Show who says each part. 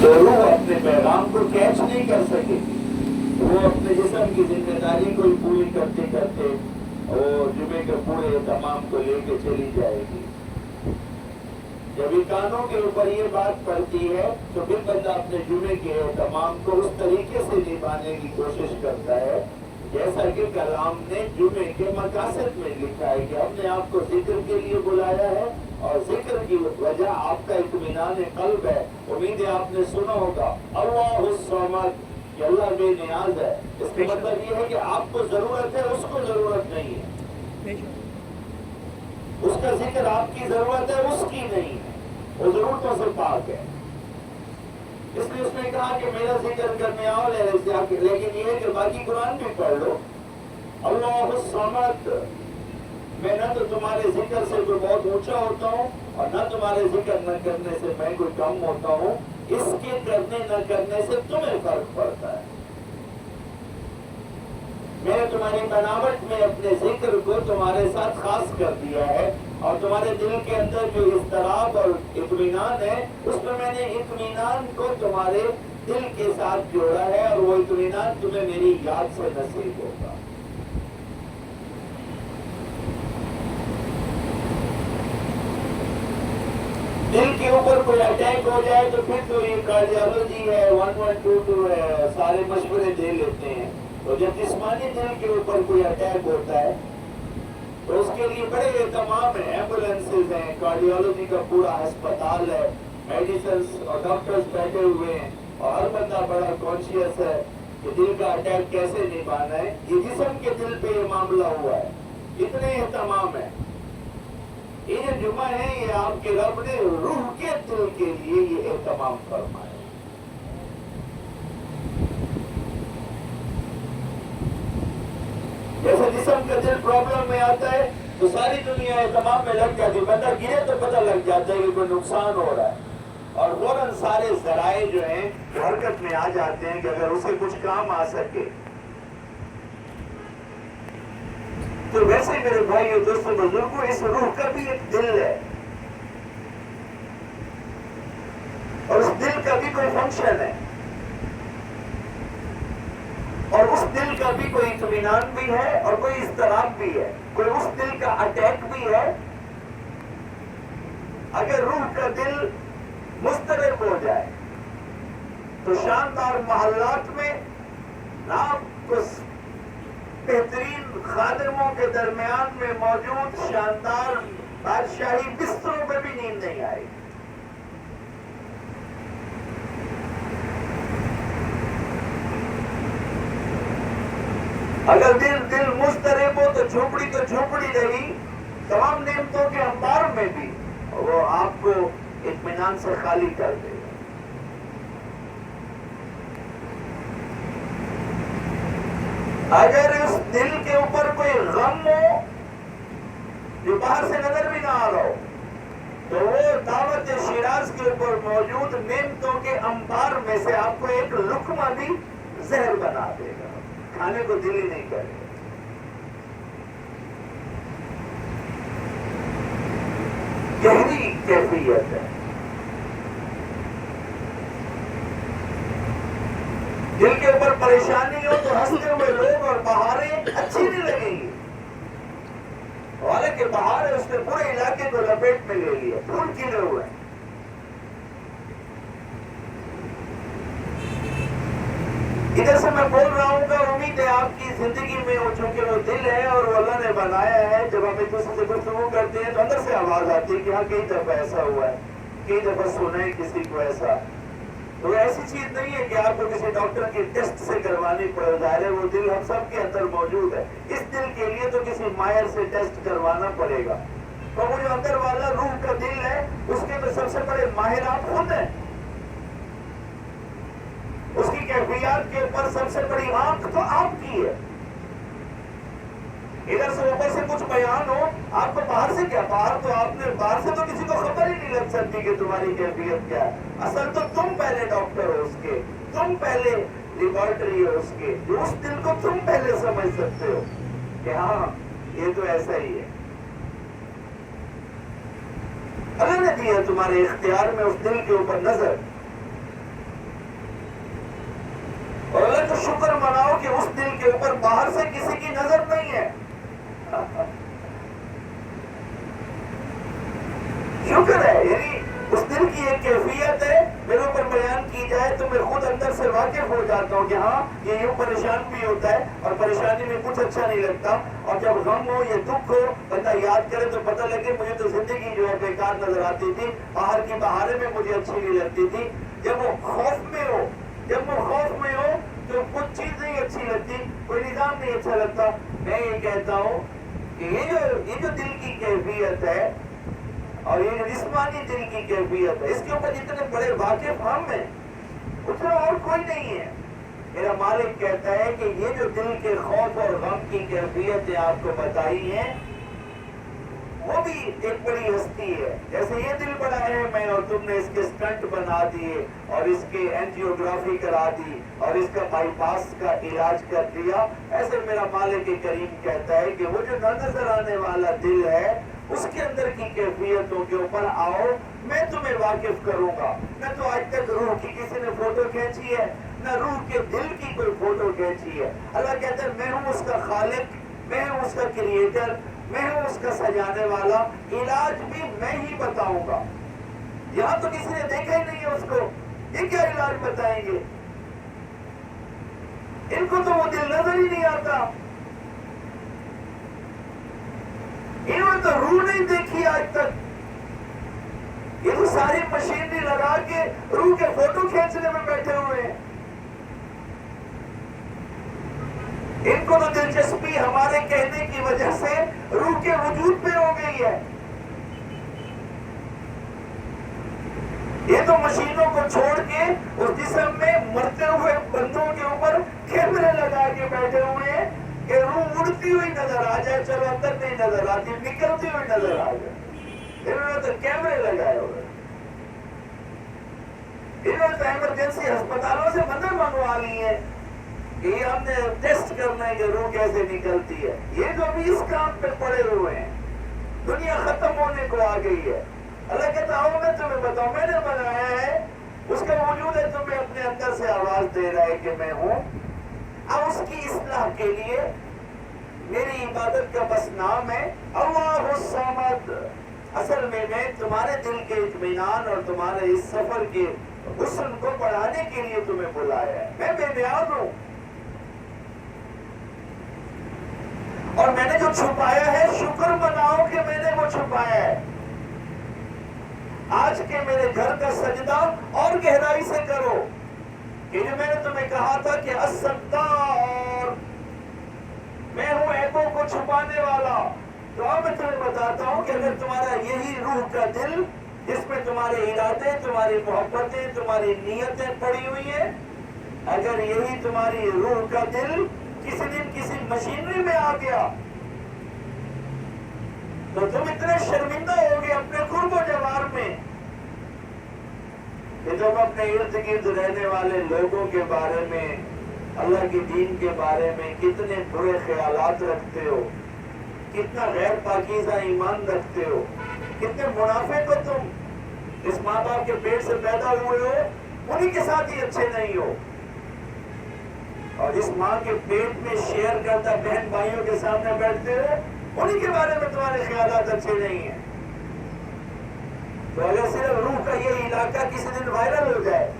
Speaker 1: تو روح اپنے پیغام کو کیچ نہیں کر سکے گی، وہ اپنے جسم کی ذمہ داری کو پوری کرتے کرتے اور جمعے کے پورے اہتمام کو لے کے چلی جائے گی۔ جب یہ کانوں کے اوپر یہ بات پڑتی ہے تو پھر بندہ اپنے جمعے کے اہتمام کو اس طریقے سے نبھانے کی کوشش کرتا ہے جیسا کہ کلام نے جمعے کے مقاصد میں لکھا ہے کہ ہم نے آپ کو ذکر کے لیے بلایا ہے، اور ذکر کی وجہ آپ کا اطمینان قلب ہے۔ امید ہے آپ نے سنا ہوگا اللہ الصمد کہ اللہ بے نیاز ہے، اس کا مطلب یہ ہے کہ آپ کو ضرورت ہے، اس کو ضرورت نہیں ہے، اس کا ذکر آپ کی ضرورت ہے، اس کی نہیں ہے، وہ ضرورتوں سے پاک ہے۔ اس لیے اس نے کہا کہ میرا ذکر کرنے آؤ لیکن یہ ہے کہ باقی قرآن بھی پڑھ لو۔ اللہ الصمد، میں نہ تو تمہارے ذکر سے کوئی بہت اونچا ہوتا ہوں اور نہ تمہارے ذکر نہ کرنے سے میں کوئی کم ہوتا ہوں، اس کے کرنے نہ کرنے سے تمہیں فرق پڑتا ہے۔ میں نے تمہاری بناوٹ میں اپنے ذکر کو تمہارے ساتھ خاص کر دیا ہے، اور تمہارے دل کے اندر جو اضطراب اور اطمینان ہے اس میں نے اطمینان کو تمہارے دل کے ساتھ جوڑا ہے، اور وہ اطمینان تمہیں میری یاد سے نصیب ہوگا۔ دل کے اوپر کوئی اٹیک ہو جائے تو پھر تو یہ کارڈیالوجی ہے، 1122 ہے، سارے مشورے دے لیتے ہیں۔ تو جب جسمانی دل کے اوپر کوئی اٹیک ہوتا ہے تو اس کے لیے بڑے اہتمام ہیں، ایمبولینسز ہیں، کارڈیالوجی کا پورا ہسپتال ہے، میڈیسنز اور ڈاکٹرز بیٹھے ہوئے ہیں، اور ہر بندہ بڑا کانشیس ہے کہ دل کا اٹیک کیسے نبھانا ہے۔ یہ جسم کے دل پہ یہ معاملہ ہوا ہے، اتنے اہتمام ہے۔ یہ جو جمعہ ہے یہ آپ کے رب نے روح کے دل کے لیے یہ اہتمام فرمایا۔ جیسے جسم کا دل پرابلم میں آتا ہے تو ساری دنیا اہتمام میں لگ جاتی ہے، بندہ گرے تو پتہ لگ جاتا ہے کہ کوئی نقصان ہو رہا ہے، اور فوراً سارے ذرائع جو ہیں وہ حرکت میں آ جاتے ہیں کہ اگر اسے کچھ کام آ سکے۔ تو ویسے میرے بھائی اور دوستوں بزرگوں، اس روح کا بھی ایک دل ہے، اور اس دل کا بھی کوئی فنکشن ہے، اور اس دل کا بھی کوئی اطمینان بھی ہے اور کوئی اضطراب بھی ہے، کوئی اس دل کا اٹیک بھی ہے۔ اگر روح کا دل مضطرب ہو جائے تو شاندار محلات میں آپ کو بہترین خادموں کے درمیان میں موجود شاندار بادشاہی بستروں پہ بھی نیند نہیں آئی۔ اگر دل مضطرب ہو تو جھوپڑی رہی، تمام نعمتوں کے انبار میں بھی وہ آپ کو اطمینان سے خالی کر دے گا۔ اگر اس دل کے اوپر کوئی غم ہو جو باہر سے نظر بھی نہ آ رہا ہو تو وہ دعوت شیراز کے اوپر موجود نعمتوں کے انبار میں سے آپ کو ایک لقمہ بھی زہر بنا دے گا، کھانے کو دل ہی نہیں کرے گا۔ گہری کیفیت ہے۔ دل کے اوپر پریشانی ہو تو ہنستے ہوئے لوگ اور بہاریں اچھی نہیں لگیں گی، حالانکہ بہار ہے اس نے پورے علاقے کو لپیٹ میں لے لیا، پھول کھلے ہوئے ہیں۔ ادھر سے میں بول رہا ہوں کہ امید ہے آپ کی زندگی میں وہ چونکہ وہ دل ہے اور وہ اللہ نے بنایا ہے، جب ہم ایک دوسرے سے گفتگو کرتے ہیں تو اندر سے آواز آتی ہے کہ ہاں کئی دفعہ ایسا ہوا ہے، کئی دفعہ سنا ہے کسی کو ایسا۔ تو ایسی چیز نہیں ہے کہ آپ کو کسی ڈاکٹر کے ٹیسٹ سے کروانی پڑے، ظاہر ہے وہ دل ہم سب کے اندر موجود ہے، اس دل کے لیے تو کسی ماہر سے ٹیسٹ کروانا پڑے گا۔ تو وہ جو اندر والا روح کا دل ہے اس کے تو سب سے بڑے ماہر آپ خود ہیں، اس کی کیفیات کے اوپر سب سے بڑی آنکھ تو آپ کی ہے۔ ادھر سے اوپر سے کچھ بیان ہو، آپ کو باہر سے کیا، باہر سے تو کسی کو خبر ہی نہیں لگ سکتی کہ تمہاری کیفیت کیا ہے۔ اصل تو تم پہلے ڈاکٹر ہو اس کے، تم پہلے لیبارٹری ہو اس کے، جو اس دل کو تم پہلے سمجھ سکتے ہو کہ ہاں یہ تو ایسا ہی ہے۔ اللہ نے دیا تمہارے اختیار میں اس دل کے اوپر نظر، اوپر باہر سے کسی کی نظر نہیں ہے. شکر ہے، یعنی اس دل کی ایک کیفیت ہے، میرے اوپر بیان کی جائے تو میں خود اندر سے واقف ہو جاتا ہوں کہ ہاں یہ یوں پریشان بھی ہوتا ہے اور پریشانی میں کچھ اچھا نہیں لگتا. اور جب غم ہو یا دکھ ہو بندہ یاد کرے تو پتہ لگے مجھے تو زندگی جو ہے بیکار نظر آتی تھی، باہر کی بہاریں میں مجھے اچھی نہیں لگتی تھی. جب وہ خوف میں ہو تو کچھ چیز نہیں اچھی لگتی، کوئی نظام نہیں اچھا لگتا. میں یہ کہتا ہوں کہ یہ جو دل کی کیفیت ہے اور یہ جسمانی دل کی کیفیت ہے، اس کے اوپر جتنے بڑے واقف ہم ہیں اتنا اور کوئی نہیں ہے. میرا مالک کہتا ہے کہ یہ جو دل کے خوف اور غم کی کیفیتیں آپ کو بتائی ہیں وہ بھی ایک بڑی ہستی ہے. جیسے یہ دل بڑا ہے میں اور تم نے اس کے سٹنٹ بنا دیے اور اس کے اینجیوگرافی کرا دی اور اس کا بائی پاس کا علاج کر دیا، ایسے میرا مالک کریم کہتا ہے کہ وہ جو نہ نظر آنے والا دل ہے اس کے اندر کی کیفیتوں کے اوپر آؤ، میں تمہیں واقف کروں گا. نہ تو آج تک روح کی کسی نے فوٹو کھینچی ہے، نہ روح کے دل کی کوئی فوٹو کھینچی ہے. اللہ کہتا ہے میں ہوں اس کا خالق، میں ہوں اس کا کریٹر، میں ہوں اس کا سجانے والا، علاج بھی میں ہی بتاؤں گا. یہاں تو کسی نے دیکھا ہی نہیں ہے اس کو، یہ کیا علاج بتائیں گے؟ ان کو تو وہ دل نظر ہی نہیں آتا، انہوں نے تو روح نہیں دیکھی آج تک. یہ تو ساری مشینری لگا کے روح کے فوٹو کھینچنے میں بیٹھے ہوئے ہیں. ان کو تو دلچسپی ہمارے کہنے کی وجہ سے روح کے وجود پہ ہو گئی ہے. یہ تو مشینوں کو چھوڑ کے اس جسم میں مرتے ہوئے بندوں کے اوپر کیمرے لگا کے بیٹھے ہوئے ہیں کہ روح اڑتی ہوئی نظر آ جائے، چلو اندر نہیں نظر آتی، نکلتی ہوئی نظر آ جائے. انہوں نے تو کیمرے لگائے ہوئے، انہوں نے تو ایمرجنسی ہسپتالوں سے مدد منگوا لی ہے کہ یہ ہم نے ٹیسٹ کرنا ہے کہ روح کیسے نکلتی ہے. یہ جو بھی اس کام پہ پڑے ہوئے ہیں، دنیا ختم ہونے کو آ گئی ہے. اللہ کہتا ہوں میں تمہیں بتاؤں، میں نے بنایا ہے، اس کا وجود ہے، تمہیں اپنے اندر سے آواز دے رہا ہے کہ میں ہوں. اب اس کی اصلاح کے لیے میری عبادت کا بس نام ہے اللہ الصمد. اصل میں تمہارے دل کے اطمینان اور تمہارے اس سفر کے حسن کو بڑھانے کے لیے تمہیں بلایا ہے. میں بے نیاز ہوں اور میں نے جو چھپایا ہے شکر مناؤ کہ میں نے وہ چھپایا ہے. آج کے میرے گھر کا سجدہ اور گہرائی سے کرو کہ جو میں نے تمہیں کہا تھا کہ الستار، میں ہوں عیبوں کو چھپانے والا. تو اب میں تمہیں بتاتا ہوں کہ اگر تمہارا یہی روح کا دل جس میں تمہارے ارادے، تمہاری محبتیں، تمہاری نیتیں پڑی ہوئی ہیں، اگر یہی تمہاری روح کا دل کسی دن کسی مشینری میں آ گیا تو تم اتنے شرمندہ ہوگے اپنے قرب و جوار میں کہ تم اپنے ارد گرد رہنے والے لوگوں کے بارے میں، اللہ کے دین کے بارے میں کتنے برے خیالات رکھتے ہو، کتنا غیر پاکیزہ ایمان رکھتے ہو، کتنے منافق ہو. تم اس ماں باپ کے پیٹ سے پیدا ہوئے ہو، انہی کے ساتھ ہی اچھے نہیں ہو، اور جس ماں کے پیٹ میں شیئر کرتا بہن بھائیوں کے سامنے بیٹھتے ہو، انہی کے بارے میں تمہارے خیالات اچھے نہیں ہیں. تو اگر صرف روح کا یہ علاقہ کسی دن وائرل ہو جائے